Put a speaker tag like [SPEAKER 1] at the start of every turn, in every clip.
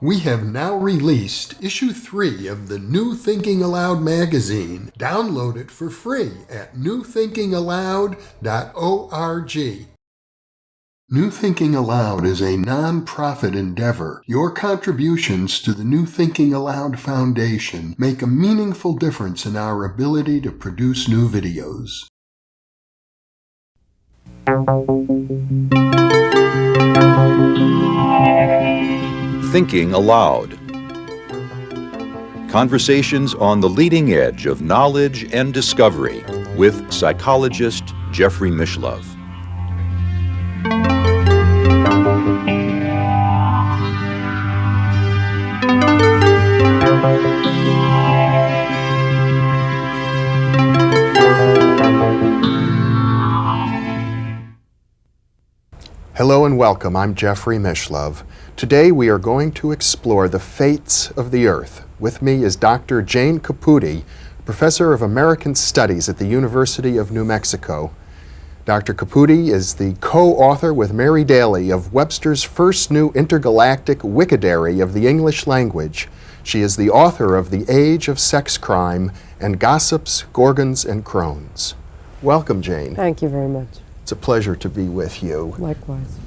[SPEAKER 1] We have now released issue 3 of the New Thinking Aloud magazine. Download it for free at newthinkingaloud.org. New Thinking Aloud is a non-profit endeavor. Your contributions to the New Thinking Aloud Foundation make a meaningful difference in our ability to produce new videos.
[SPEAKER 2] Thinking Aloud. Conversations on the leading edge of knowledge and discovery with psychologist Jeffrey Mishlove.
[SPEAKER 3] Hello and welcome. I'm Jeffrey Mishlove. Today we are going to explore the fates of the Earth. With me is Dr. Jane Caputi, Professor of American Studies at the University of New Mexico. Dr. Caputi is the co-author with Mary Daly of Webster's first new intergalactic wikidary of the English language. She is the author of The Age of Sex Crime and Gossips, Gorgons and Crones. Welcome, Jane.
[SPEAKER 4] Thank you very much.
[SPEAKER 3] It's a pleasure to be with you.
[SPEAKER 4] Likewise.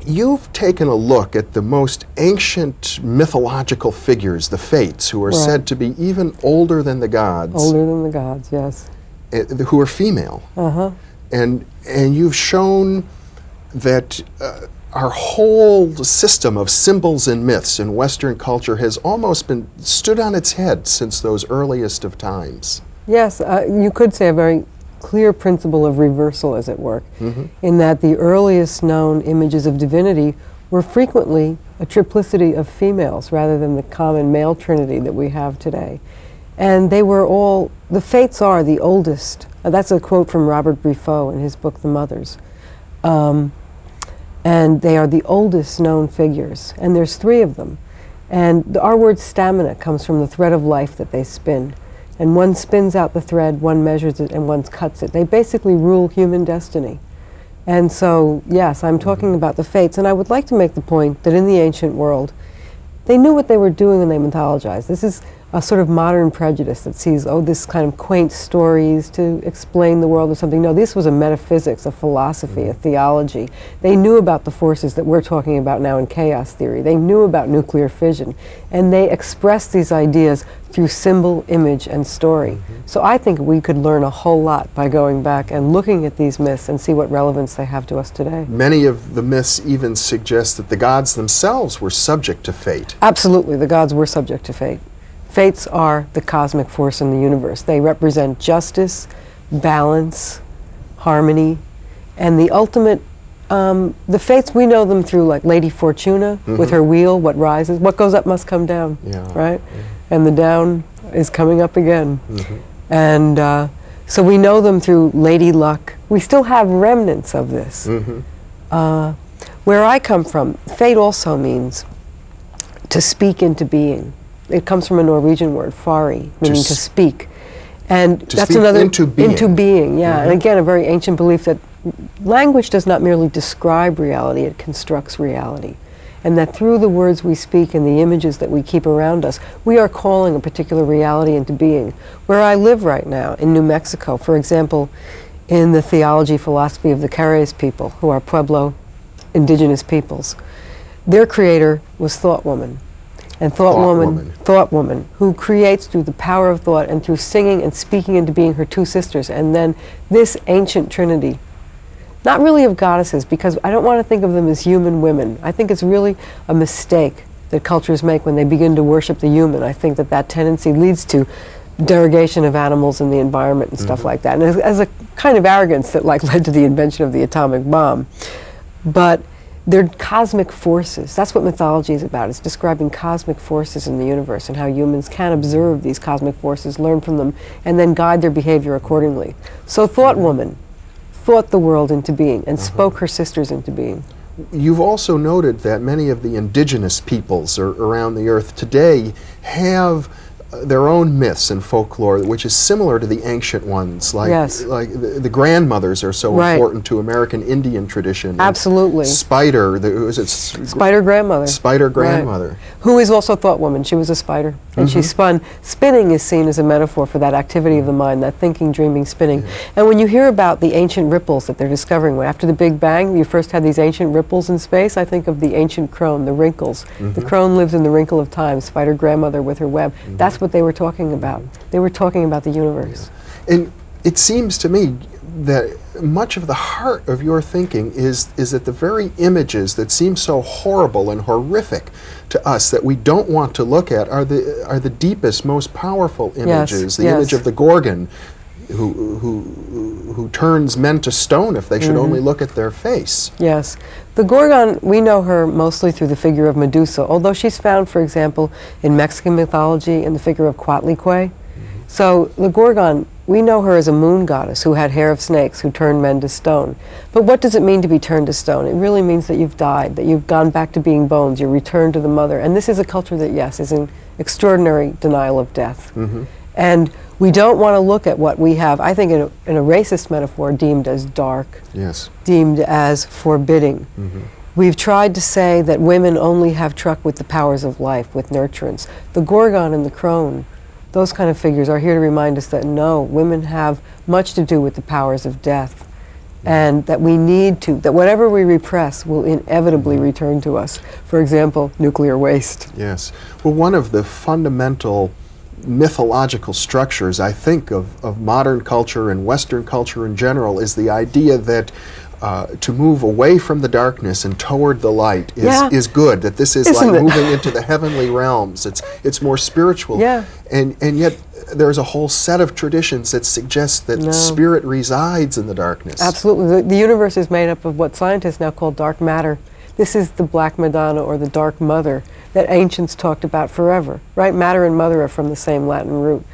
[SPEAKER 3] You've taken a look at the most ancient mythological figures, the Fates, who are said to be even older than the gods.
[SPEAKER 4] Older than the gods, yes.
[SPEAKER 3] Who are female. And you've shown that our whole system of symbols and myths in Western culture has almost been stood on its head since those earliest of times.
[SPEAKER 4] Yes, you could say a very clear principle of reversal is at work, in that the earliest known images of divinity were frequently a triplicity of females rather than the common male trinity that we have today. And they were all, the Fates are the oldest. That's a quote from Robert Briffaut in his book, The Mothers. And they are the oldest known figures, and there's 3 of them. And our word stamina comes from the thread of life that they spin. And one spins out the thread, one measures it, and one cuts it. They basically rule human destiny. And so, yes, I'm talking about the Fates, and I would like to make the point that in the ancient world, they knew what they were doing when they mythologized. This is a sort of modern prejudice that sees, this kind of quaint stories to explain the world or something. No, this was a metaphysics, a philosophy, a theology. They knew about the forces that we're talking about now in chaos theory. They knew about nuclear fission, and they expressed these ideas through symbol, image, and story. So I think we could learn a whole lot by going back and looking at these myths and see what relevance they have to us today.
[SPEAKER 3] Many of the myths even suggest that the gods themselves were subject to fate.
[SPEAKER 4] Absolutely, the gods were subject to fate. Fates are the cosmic force in the universe. They represent justice, balance, harmony, and the ultimate, the Fates, we know them through like Lady Fortuna with her wheel, what rises, what goes up must come down, right? And the down is coming up again. And so we know them through Lady Luck. We still have remnants of this. Where I come from, fate also means to speak into being. It comes from a Norwegian word, fari, meaning to speak. And
[SPEAKER 3] to
[SPEAKER 4] that's
[SPEAKER 3] speak
[SPEAKER 4] another
[SPEAKER 3] into being.
[SPEAKER 4] And again, a very ancient belief that language does not merely describe reality, it constructs reality. And that through the words we speak and the images that we keep around us, we are calling a particular reality into being. Where I live right now, in New Mexico, for example, in the theology, philosophy of the Carayes people, who are Pueblo indigenous peoples, their creator was Thought Woman. And Thought Woman, who creates through the power of thought and through singing and speaking into being her 2 sisters. And then this ancient trinity, not really of goddesses, because I don't want to think of them as human women. I think it's really a mistake that cultures make when they begin to worship the human. I think that that tendency leads to derogation of animals and the environment and stuff like that. And as a kind of arrogance that led to the invention of the atomic bomb. But they're cosmic forces. That's what mythology is about. It's describing cosmic forces in the universe and how humans can observe these cosmic forces, learn from them, and then guide their behavior accordingly. So Thought Woman thought the world into being and spoke her sisters into being.
[SPEAKER 3] You've also noted that many of the indigenous peoples around the earth today have their own myths and folklore, which is similar to the ancient ones. Like,
[SPEAKER 4] Yes.
[SPEAKER 3] like the grandmothers are so
[SPEAKER 4] Right.
[SPEAKER 3] important to American Indian tradition. And
[SPEAKER 4] Absolutely.
[SPEAKER 3] Spider, was it
[SPEAKER 4] Spider grandmother.
[SPEAKER 3] Spider grandmother.
[SPEAKER 4] Right. Who is also thought woman. She was a spider. And she spun. Spinning is seen as a metaphor for that activity of the mind, that thinking, dreaming, spinning. And when you hear about the ancient ripples that they're discovering, after the Big Bang, you first had these ancient ripples in space, I think of the ancient crone, the wrinkles. The crone lives in the wrinkle of time, spider grandmother with her web. That's what they were talking about. They were talking about the universe.
[SPEAKER 3] And it seems to me that much of the heart of your thinking is that the very images that seem so horrible and horrific to us that we don't want to look at are the deepest, most powerful images. The image of the Gorgon, who turns men to stone if they should only look at their face.
[SPEAKER 4] Yes. The Gorgon, we know her mostly through the figure of Medusa, although she's found, for example, in Mexican mythology in the figure of Coatlicue. So the Gorgon, we know her as a moon goddess who had hair of snakes, who turned men to stone. But what does it mean to be turned to stone? It really means that you've died, that you've gone back to being bones, you're returned to the mother. And this is a culture that, yes, is in extraordinary denial of death. And we don't want to look at what we have, I think in a racist metaphor, deemed as dark,
[SPEAKER 3] Yes.
[SPEAKER 4] deemed as forbidding. We've tried to say that women only have truck with the powers of life, with nurturance. The Gorgon and the crone, those kind of figures are here to remind us that no, women have much to do with the powers of death, and that we need to, that whatever we repress will inevitably return to us. For example, nuclear waste.
[SPEAKER 3] Yes. Well, one of the fundamental mythological structures, I think, of modern culture and Western culture in general is the idea that to move away from the darkness and toward the light is good, that this is
[SPEAKER 4] Isn't
[SPEAKER 3] like
[SPEAKER 4] it?
[SPEAKER 3] moving into the heavenly realms. It's more spiritual.
[SPEAKER 4] Yeah.
[SPEAKER 3] And yet there's a whole set of traditions that suggest that spirit resides in the darkness.
[SPEAKER 4] Absolutely. The universe is made up of what scientists now call dark matter. This is the Black Madonna or the Dark Mother that ancients talked about forever, right? Matter and mother are from the same Latin root.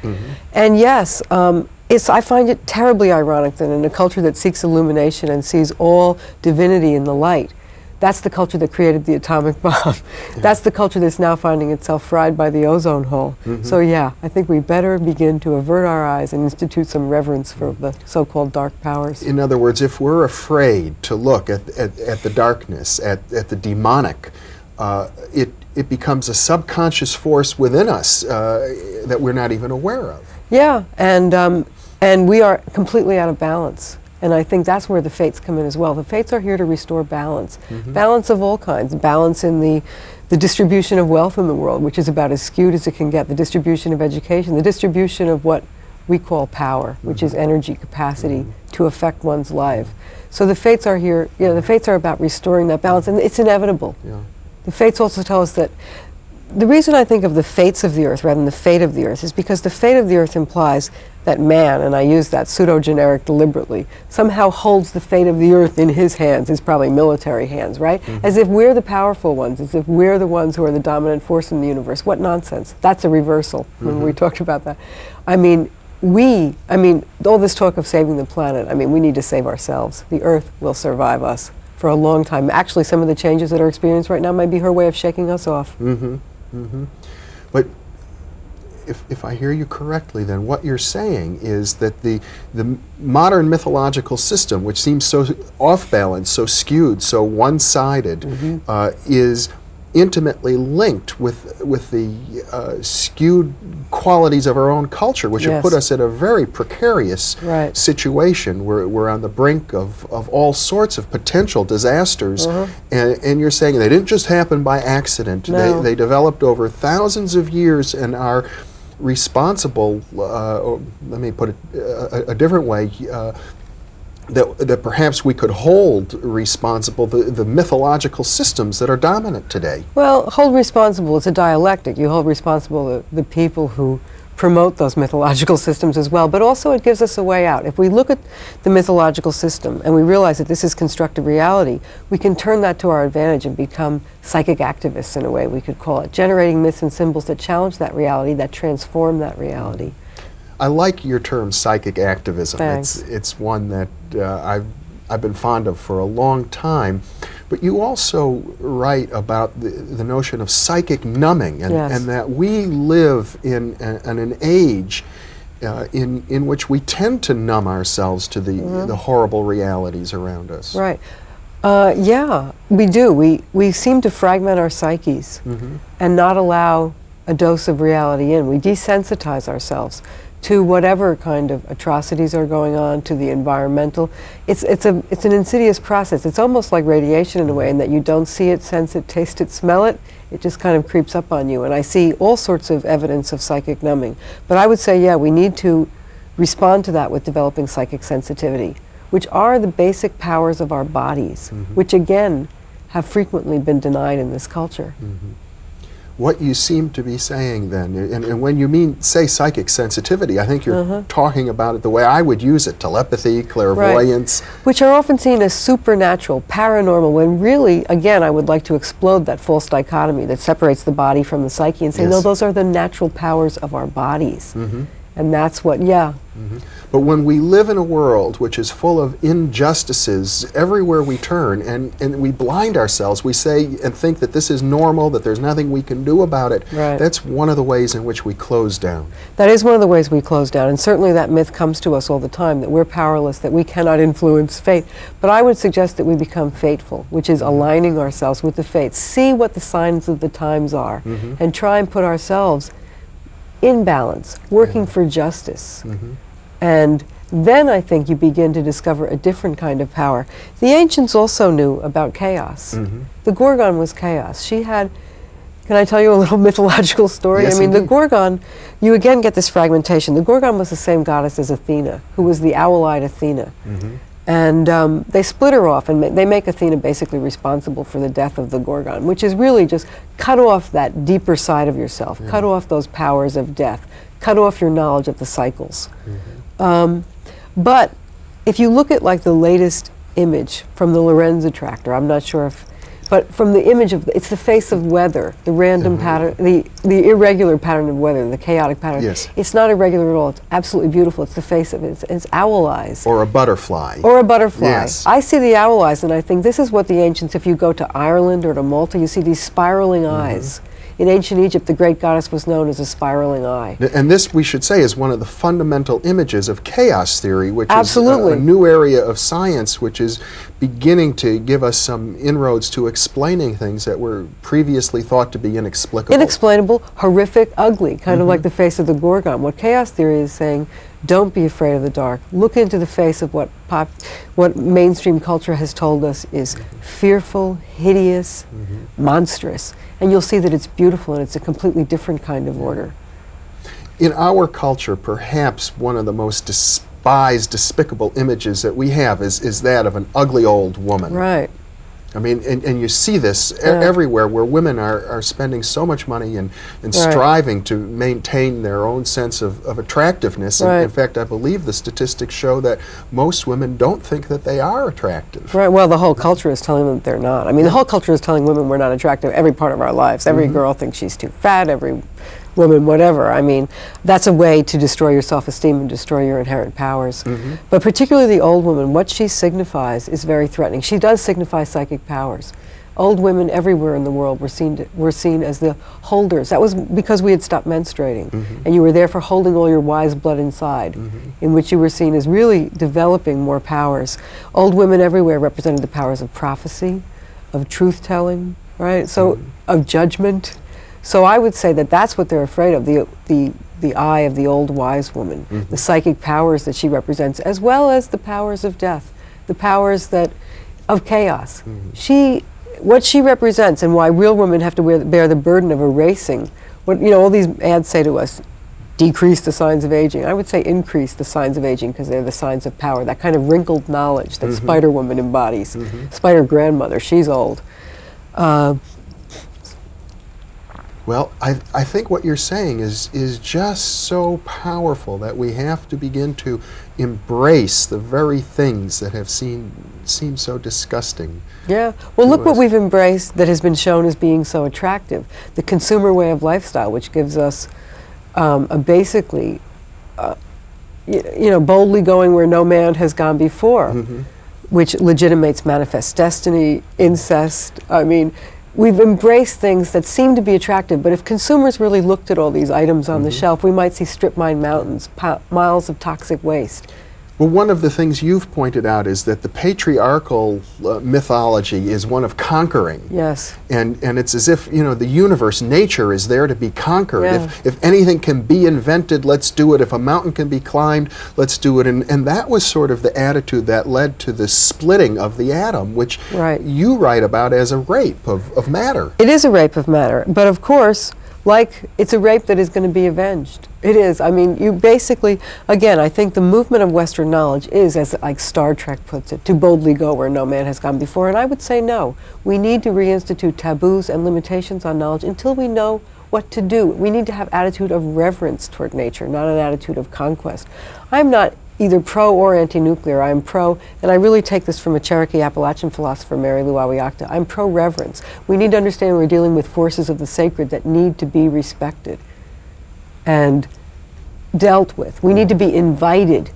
[SPEAKER 4] And yes, I find it terribly ironic that in a culture that seeks illumination and sees all divinity in the light, that's the culture that created the atomic bomb. That's the culture that's now finding itself fried by the ozone hole. So yeah, I think we better begin to avert our eyes and institute some reverence for the so-called dark powers.
[SPEAKER 3] In other words, if we're afraid to look at the darkness, at the demonic, it becomes a subconscious force within us that we're not even aware of.
[SPEAKER 4] Yeah, and we are completely out of balance. And I think that's where the fates come in as well. The fates are here to restore balance. Balance of all kinds. Balance in the distribution of wealth in the world, which is about as skewed as it can get. The distribution of education. The distribution of what we call power, which is energy, capacity to affect one's life. So the fates are here, the fates are about restoring that balance, and it's inevitable.
[SPEAKER 3] Yeah.
[SPEAKER 4] The fates also tell us that the reason I think of the fates of the earth rather than the fate of the earth is because the fate of the earth implies that man, and I use that pseudo-generic deliberately, somehow holds the fate of the earth in his hands, his probably military hands, right? As if we're the powerful ones, as if we're the ones who are the dominant force in the universe. What nonsense. That's a reversal. When we talked about that. I mean, all this talk of saving the planet, we need to save ourselves. The earth will survive us for a long time. Actually, some of the changes that are experienced right now might be her way of shaking us off.
[SPEAKER 3] But if I hear you correctly, then what you're saying is that the modern mythological system, which seems so off balance, so skewed, so one-sided, is intimately linked with the skewed qualities of our own culture, which have put us in a very precarious situation. We're on the brink of all sorts of potential disasters, and you're saying they didn't just happen by accident.
[SPEAKER 4] No.
[SPEAKER 3] They developed over thousands of years and are responsible, or let me put it a different way, that perhaps we could hold responsible the mythological systems that are dominant today.
[SPEAKER 4] Well, hold responsible, it's a dialectic. You hold responsible the people who promote those mythological systems as well, but also it gives us a way out. If we look at the mythological system and we realize that this is constructed reality, we can turn that to our advantage and become psychic activists in a way we could call it, generating myths and symbols that challenge that reality, that transform that reality.
[SPEAKER 3] I like your term psychic activism.
[SPEAKER 4] Thanks.
[SPEAKER 3] It's one that I've been fond of for a long time. But you also write about the notion of psychic numbing, and,
[SPEAKER 4] Yes.
[SPEAKER 3] and that we live in an age in which we tend to numb ourselves to the horrible realities around us.
[SPEAKER 4] Right. Yeah, we do. We seem to fragment our psyches and not allow a dose of reality in. We desensitize ourselves to whatever kind of atrocities are going on, to the environmental. It's an insidious process. It's almost like radiation in a way, in that you don't see it, sense it, taste it, smell it. It just kind of creeps up on you. And I see all sorts of evidence of psychic numbing. But I would say, yeah, we need to respond to that with developing psychic sensitivity, which are the basic powers of our bodies, which again have frequently been denied in this culture.
[SPEAKER 3] What you seem to be saying then, and when you say psychic sensitivity, I think you're talking about it the way I would use it: telepathy, clairvoyance.
[SPEAKER 4] Right. Which are often seen as supernatural, paranormal, when really, again, I would like to explode that false dichotomy that separates the body from the psyche and say,
[SPEAKER 3] Yes.
[SPEAKER 4] no, those are the natural powers of our bodies. And that's what,
[SPEAKER 3] But when we live in a world which is full of injustices everywhere we turn, and we blind ourselves, we say and think that this is normal, that there's nothing we can do about it,
[SPEAKER 4] Right.
[SPEAKER 3] that's one of the ways in which we close down.
[SPEAKER 4] That is one of the ways we close down, and certainly that myth comes to us all the time, that we're powerless, that we cannot influence fate. But I would suggest that we become fateful, which is aligning ourselves with the fates. See what the signs of the times are, and try and put ourselves in balance, working for justice. And then I think you begin to discover a different kind of power. The ancients also knew about chaos. The Gorgon was chaos. She had, can I tell you a little mythological story?
[SPEAKER 3] Yes,
[SPEAKER 4] I mean, the
[SPEAKER 3] indeed.
[SPEAKER 4] Gorgon, you again get this fragmentation. The Gorgon was the same goddess as Athena, who was the owl-eyed Athena. And they split her off, and they make Athena basically responsible for the death of the Gorgon, which is really just cut off that deeper side of yourself, cut off those powers of death, cut off your knowledge of the cycles. But if you look at like the latest image from the Lorenz attractor, I'm not sure if, but from the image of, it's the face of weather, the random pattern, the irregular pattern of weather, the chaotic pattern.
[SPEAKER 3] Yes.
[SPEAKER 4] It's not irregular at all. It's absolutely beautiful. It's the face of it. It's owl eyes.
[SPEAKER 3] Or a butterfly.
[SPEAKER 4] Or a butterfly.
[SPEAKER 3] Yes.
[SPEAKER 4] I see the owl eyes, and I think this is what the ancients, if you go to Ireland or to Malta, you see these spiraling eyes. In ancient Egypt, the great goddess was known as a spiraling eye.
[SPEAKER 3] And this, we should say, is one of the fundamental images of chaos theory, which
[SPEAKER 4] Absolutely.
[SPEAKER 3] is a new area of science which is beginning to give us some inroads to explaining things that were previously thought to be inexplicable.
[SPEAKER 4] Inexplainable, horrific, ugly, kind of like the face of the Gorgon. What chaos theory is saying, don't be afraid of the dark. Look into the face of what mainstream culture has told us is fearful, hideous, monstrous. And you'll see that it's beautiful, and it's a completely different kind of order.
[SPEAKER 3] In our culture, perhaps one of the most despised, despicable images that we have is that of an ugly old woman.
[SPEAKER 4] Right.
[SPEAKER 3] I mean, and you see this everywhere, where women are spending so much money and striving to maintain their own sense of attractiveness. And in fact, I believe the statistics show that most women don't think that they are attractive.
[SPEAKER 4] Right, well, the whole culture is telling them that they're not. I mean, the whole culture is telling women we're not attractive every part of our lives. Every girl thinks she's too fat, every woman, whatever. I mean, that's a way to destroy your self-esteem and destroy your inherent powers. But particularly the old woman, what she signifies is very threatening. She does signify psychic powers. Old women everywhere in the world were seen as the holders. That was because we had stopped menstruating, and you were therefore holding all your wise blood inside, in which you were seen as really developing more powers. Old women everywhere represented the powers of prophecy, of truth-telling, right? So, of judgment. So I would say that that's what they're afraid of, the eye of the old wise woman, the psychic powers that she represents, as well as the powers of death, the powers of chaos. What she represents, and why real women have to bear the burden of erasing, all these ads say to us, decrease the signs of aging. I would say increase the signs of aging, because they're the signs of power, that kind of wrinkled knowledge that Spider Woman embodies. Spider grandmother, she's old.
[SPEAKER 3] Well, I think what you're saying is just so powerful that we have to begin to embrace the very things that have seemed so disgusting.
[SPEAKER 4] Yeah. Well, look what
[SPEAKER 3] us.
[SPEAKER 4] we've embraced that has been shown as being so attractive. The consumer way of lifestyle, which gives us basically, boldly going where no man has gone before. which legitimates manifest destiny, incest. I mean, we've embraced things that seem to be attractive, but if consumers really looked at all these items on the shelf, we might see strip-mine mountains, miles of toxic waste.
[SPEAKER 3] Well, one of the things you've pointed out is that the patriarchal mythology is one of conquering.
[SPEAKER 4] Yes.
[SPEAKER 3] And it's as if, the universe, nature is there to be conquered.
[SPEAKER 4] Yeah.
[SPEAKER 3] If anything can be invented, let's do it. If a mountain can be climbed, let's do it. And that was sort of the attitude that led to the splitting of the atom, which you write about as a rape of matter.
[SPEAKER 4] It is a rape of matter, but of course, it's a rape that is going to be avenged. It is. I mean, you basically, again, I think the movement of Western knowledge is, as like Star Trek puts it, to boldly go where no man has gone before. And I would say no. We need to reinstitute taboos and limitations on knowledge until we know what to do. We need to have attitude of reverence toward nature, not an attitude of conquest. I'm not either pro or anti-nuclear. I'm pro, and I really take this from a Cherokee Appalachian philosopher, Mary Lou Awiakta, I'm pro-reverence. We need to understand we're dealing with forces of the sacred that need to be respected and dealt with. We need to be invited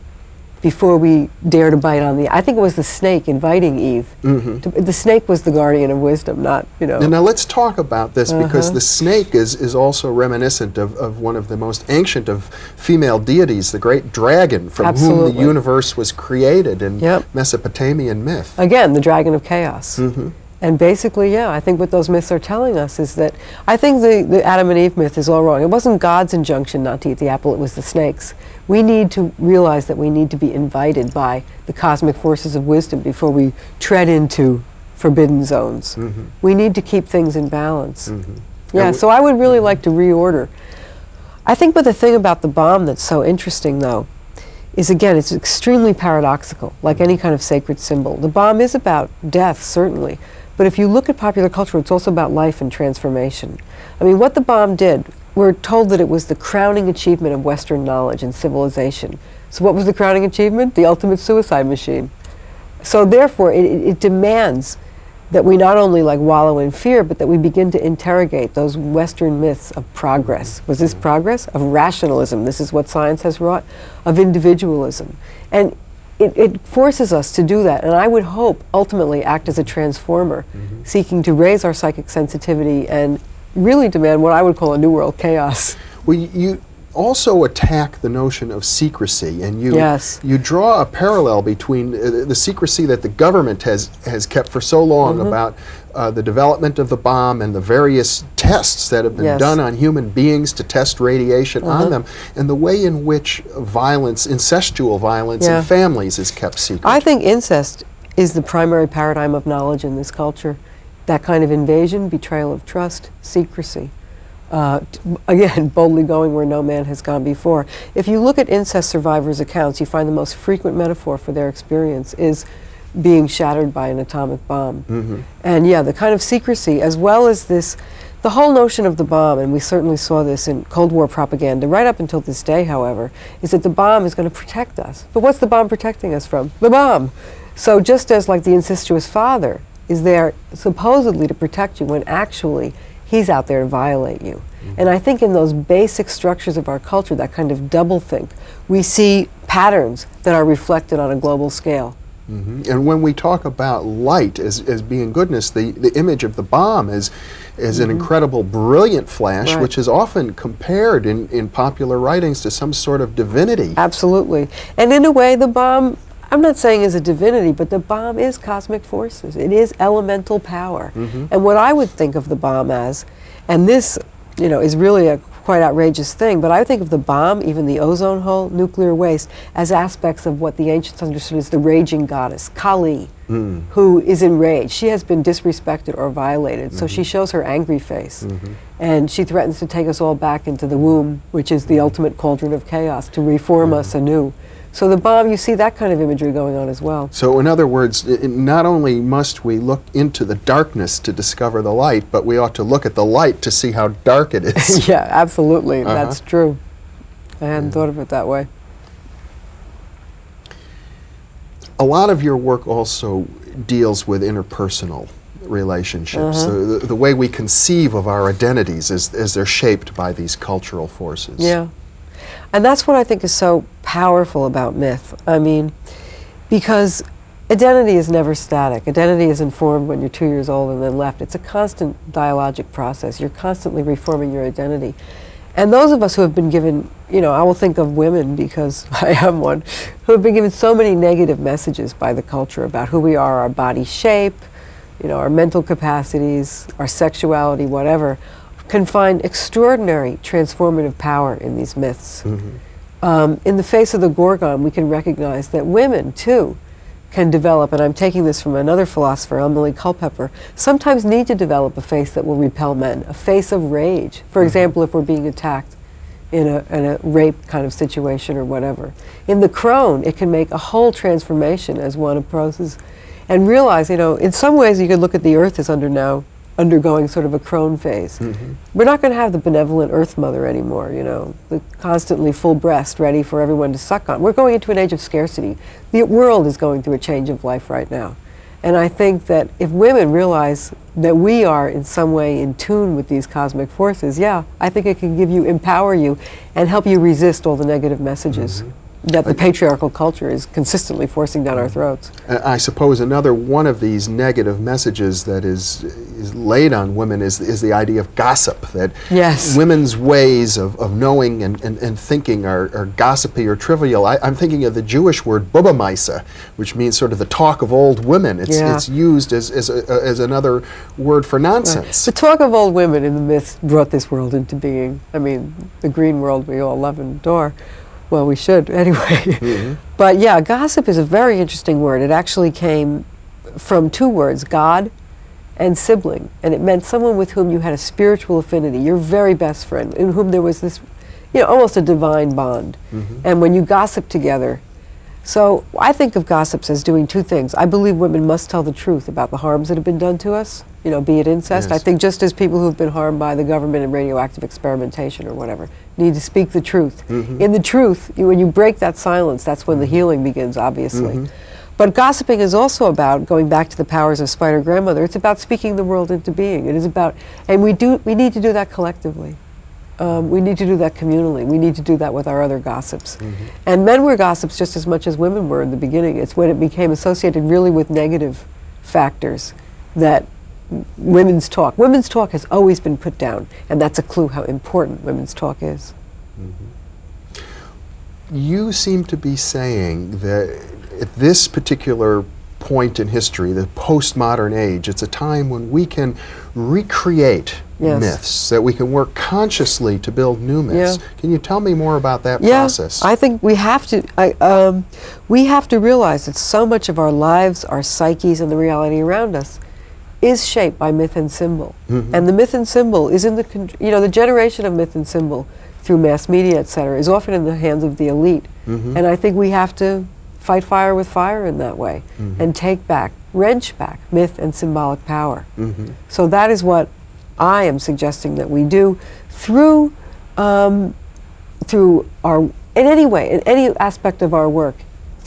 [SPEAKER 4] before we dare to bite on I think it was the snake inviting Eve. The snake was the guardian of wisdom, not,
[SPEAKER 3] And now let's talk about this, because the snake is also reminiscent of one of the most ancient of female deities, the great dragon, from whom the universe was created in Mesopotamian myth.
[SPEAKER 4] Again, the dragon of chaos. And basically, I think what those myths are telling us is that I think the Adam and Eve myth is all wrong. It wasn't God's injunction not to eat the apple, it was the snake's. We need to realize that we need to be invited by the cosmic forces of wisdom before we tread into forbidden zones. We need to keep things in balance. So I would really like to reorder. I think the thing about the bomb that's so interesting, though, is, again, it's extremely paradoxical, like any kind of sacred symbol. The bomb is about death, certainly, but if you look at popular culture, it's also about life and transformation. I mean, what the bomb did, we're told that it was the crowning achievement of Western knowledge and civilization. So what was the crowning achievement? The ultimate suicide machine. So therefore, it demands that we not only wallow in fear, but that we begin to interrogate those Western myths of progress. Was this progress? Of rationalism. This is what science has wrought. Of individualism. And it forces us to do that. And I would hope, ultimately, act as a transformer, seeking to raise our psychic sensitivity and really demand what I would call a new world chaos.
[SPEAKER 3] Well, you also attack the notion of secrecy, and you draw a parallel between the secrecy that the government has kept for so long about the development of the bomb and the various tests that have been done on human beings to test radiation on them, and the way in which violence, incestual violence in families is kept secret.
[SPEAKER 4] I think incest is the primary paradigm of knowledge in this culture. That kind of invasion, betrayal of trust, secrecy. Again, boldly going where no man has gone before. If you look at incest survivors' accounts, you find the most frequent metaphor for their experience is being shattered by an atomic bomb. And the kind of secrecy, as well as the whole notion of the bomb, and we certainly saw this in Cold War propaganda, right up until this day, however, is that the bomb is going to protect us. But what's the bomb protecting us from? The bomb. So just as the incestuous father is there supposedly to protect you when actually he's out there to violate you. And I think in those basic structures of our culture, that kind of doublethink, we see patterns that are reflected on a global scale.
[SPEAKER 3] And when we talk about light as being goodness, the image of the bomb is an incredible, brilliant flash, which is often compared in popular writings to some sort of divinity.
[SPEAKER 4] Absolutely. And in a way, the bomb, I'm not saying is a divinity, but the bomb is cosmic forces. It is elemental power. And what I would think of the bomb as, and this, is really a quite outrageous thing, but I think of the bomb, even the ozone hole, nuclear waste, as aspects of what the ancients understood as the raging goddess, Kali, who is enraged. She has been disrespected or violated, so she shows her angry face. And she threatens to take us all back into the womb, which is the ultimate cauldron of chaos, to reform us anew. So the bomb, you see that kind of imagery going on as well.
[SPEAKER 3] So in other words, not only must we look into the darkness to discover the light, but we ought to look at the light to see how dark it is.
[SPEAKER 4] Yeah, absolutely. That's true. I hadn't thought of it that way.
[SPEAKER 3] A lot of your work also deals with interpersonal relationships, the way we conceive of our identities as they're shaped by these cultural forces.
[SPEAKER 4] Yeah. And that's what I think is so powerful about myth. I mean, because identity is never static. Identity is informed when you're 2 years old and then left. It's a constant dialogic process. You're constantly reforming your identity. And those of us who have been given, I will think of women because I am one, who have been given so many negative messages by the culture about who we are, our body shape, our mental capacities, our sexuality, whatever, can find extraordinary transformative power in these myths. In the face of the Gorgon, we can recognize that women, too, can develop, and I'm taking this from another philosopher, Emily Culpepper, sometimes need to develop a face that will repel men, a face of rage. For example, if we're being attacked in a rape kind of situation or whatever. In the crone, it can make a whole transformation as one approaches and realize, in some ways you could look at the earth as undergoing sort of a crone phase. We're not going to have the benevolent earth mother anymore, the constantly full breast ready for everyone to suck on. We're going into an age of scarcity. The world is going through a change of life right now. And I think that if women realize that we are in some way in tune with these cosmic forces, I think it can empower you and help you resist all the negative messages that the patriarchal culture is consistently forcing down our throats.
[SPEAKER 3] I suppose another one of these negative messages that is laid on women is the idea of gossip, that women's ways of knowing and thinking are gossipy or trivial. I'm thinking of the Jewish word bubamaisa, which means sort of the talk of old women. It's used as another word for nonsense.
[SPEAKER 4] The talk of old women in the myths brought this world into being. I mean, the green world we all love and adore. Well, we should anyway. But gossip is a very interesting word. It actually came from two words, God and sibling. And it meant someone with whom you had a spiritual affinity, your very best friend, in whom there was this, almost a divine bond. And when you gossip together. So I think of gossips as doing two things. I believe women must tell the truth about the harms that have been done to us, be it incest. I think just as people who've been harmed by the government and radioactive experimentation or whatever need to speak the truth. In the truth, when you break that silence, that's when the healing begins, obviously. But gossiping is also about, going back to the powers of Spider Grandmother, it's about speaking the world into being. It is about, and we need to do that collectively. We need to do that communally. We need to do that with our other gossips. And men were gossips just as much as women were in the beginning. It's when it became associated really with negative factors that women's talk has always been put down, and that's a clue how important women's talk is.
[SPEAKER 3] You seem to be saying that at this particular point in history, the postmodern age, it's a time when we can recreate myths, that we can work consciously to build new myths. Can you tell me more about that process?
[SPEAKER 4] I think we have to. We have to realize that so much of our lives, our psyches, and the reality around us is shaped by myth and symbol. And the myth and symbol is in the generation of myth and symbol through mass media, etc., is often in the hands of the elite. And I think we have to fight fire with fire in that way and wrench back myth and symbolic power. So that is what I am suggesting that we do through our, in any way, in any aspect of our work.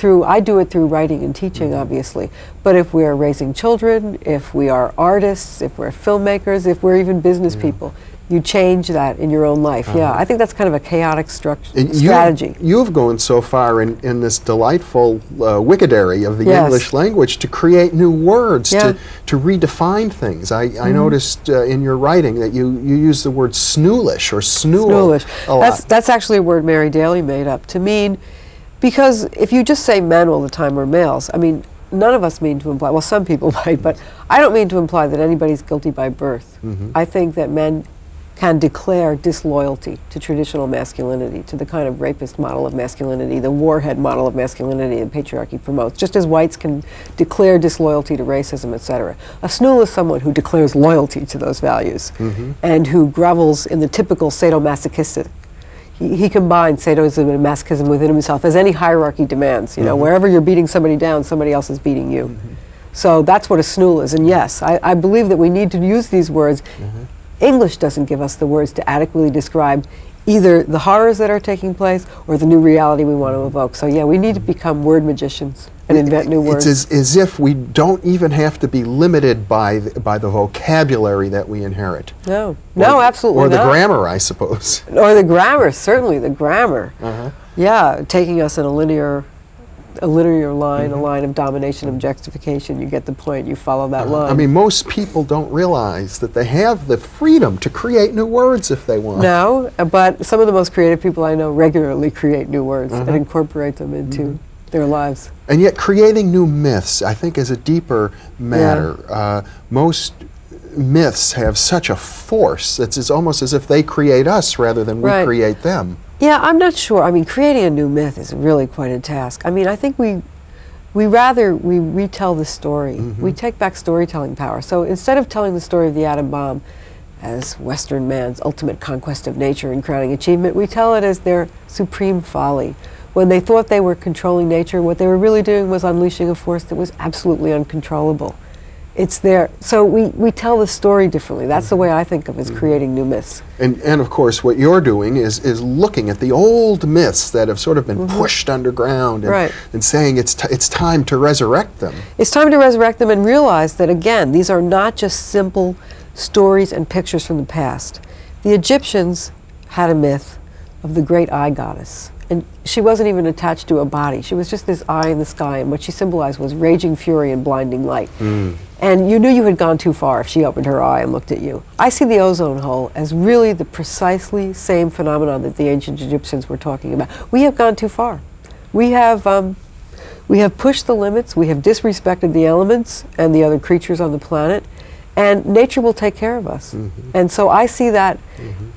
[SPEAKER 4] I do it through writing and teaching, obviously. But if we are raising children, if we are artists, if we're filmmakers, if we're even business people, you change that in your own life. I think that's kind of a chaotic strategy.
[SPEAKER 3] You've gone so far in this delightful wikidary of the English language to create new words, to redefine things. I noticed in your writing that you use the word snoolish or snool a lot.
[SPEAKER 4] That's actually a word Mary Daly made up to mean, because if you just say men all the time or males, I mean, none of us mean to imply, well, some people might, but I don't mean to imply that anybody's guilty by birth. I think that men can declare disloyalty to traditional masculinity, to the kind of rapist model of masculinity, the warhead model of masculinity that patriarchy promotes, just as whites can declare disloyalty to racism, etc. A snool is someone who declares loyalty to those values and who grovels in the typical sadomasochistic. He combines sadism and masochism within himself, as any hierarchy demands. Wherever you're beating somebody down, somebody else is beating you. So that's what a snool is. And yes, I believe that we need to use these words. English doesn't give us the words to adequately describe either the horrors that are taking place or the new reality we want to evoke. So we need to become word magicians and invent new words.
[SPEAKER 3] It's as if we don't even have to be limited by the vocabulary that we inherit.
[SPEAKER 4] No, absolutely
[SPEAKER 3] not. Or the
[SPEAKER 4] not.
[SPEAKER 3] grammar, I suppose.
[SPEAKER 4] Or the grammar, certainly the grammar. Taking us in a linear a linear line, a line of domination, objectification. You get the point, you follow that line.
[SPEAKER 3] I mean, most people don't realize that they have the freedom to create new words if they want.
[SPEAKER 4] No, but some of the most creative people I know regularly create new words and incorporate them into their lives.
[SPEAKER 3] And yet creating new myths, I think, is a deeper matter. Most myths have such a force. It's almost as if they create us rather than we create them.
[SPEAKER 4] Yeah, I'm not sure. I mean, creating a new myth is really quite a task. I mean, I think we retell the story. We take back storytelling power. So instead of telling the story of the atom bomb as Western man's ultimate conquest of nature and crowning achievement, we tell it as their supreme folly. When they thought they were controlling nature, what they were really doing was unleashing a force that was absolutely uncontrollable. It's there. So we tell the story differently. That's the way I think of it, is creating new myths.
[SPEAKER 3] And of course, what you're doing is looking at the old myths that have sort of been pushed underground and saying it's time to resurrect them.
[SPEAKER 4] It's time to resurrect them and realize that, again, these are not just simple stories and pictures from the past. The Egyptians had a myth of the great eye goddess. And she wasn't even attached to a body. She was just this eye in the sky, and what she symbolized was raging fury and blinding light. And you knew you had gone too far if she opened her eye and looked at you. I see the ozone hole as really the precisely same phenomenon that the ancient Egyptians were talking about. We have gone too far. We have pushed the limits, we have disrespected the elements and the other creatures on the planet, and nature will take care of us. And so I see that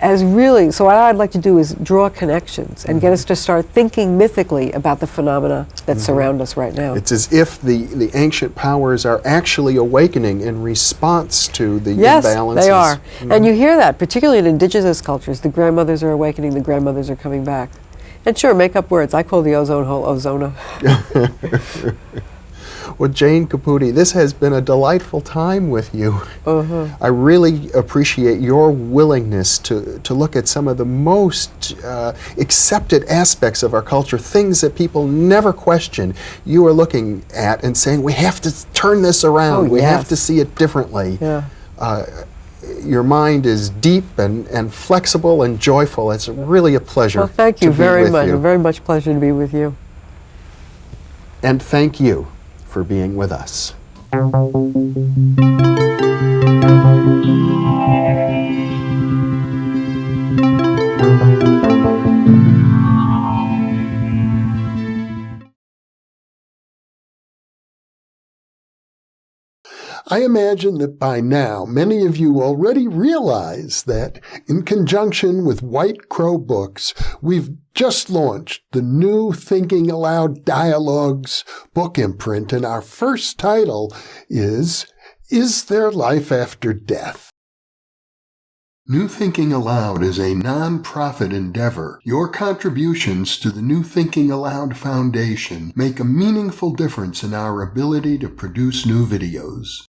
[SPEAKER 4] as really, so what I'd like to do is draw connections and get us to start thinking mythically about the phenomena that surround us right now.
[SPEAKER 3] It's as if the ancient powers are actually awakening in response to the imbalances.
[SPEAKER 4] Yes, they are. And you hear that, particularly in indigenous cultures. The grandmothers are awakening, the grandmothers are coming back. And sure, make up words. I call the ozone hole ozona.
[SPEAKER 3] Well, Jane Caputi, this has been a delightful time with you. I really appreciate your willingness to look at some of the most accepted aspects of our culture, things that people never question. You are looking at and saying, we have to turn this around. We have to see it differently. Your mind is deep and flexible and joyful. It's really a pleasure.
[SPEAKER 4] Well, thank you very much. A very much pleasure to be with you.
[SPEAKER 3] And thank you for being with us.
[SPEAKER 1] I imagine that by now many of you already realize that, in conjunction with White Crow Books, we've just launched the new Thinking Aloud Dialogues book imprint, and our first title is There Life After Death? New Thinking Aloud is a non-profit endeavor. Your contributions to the New Thinking Aloud Foundation make a meaningful difference in our ability to produce new videos.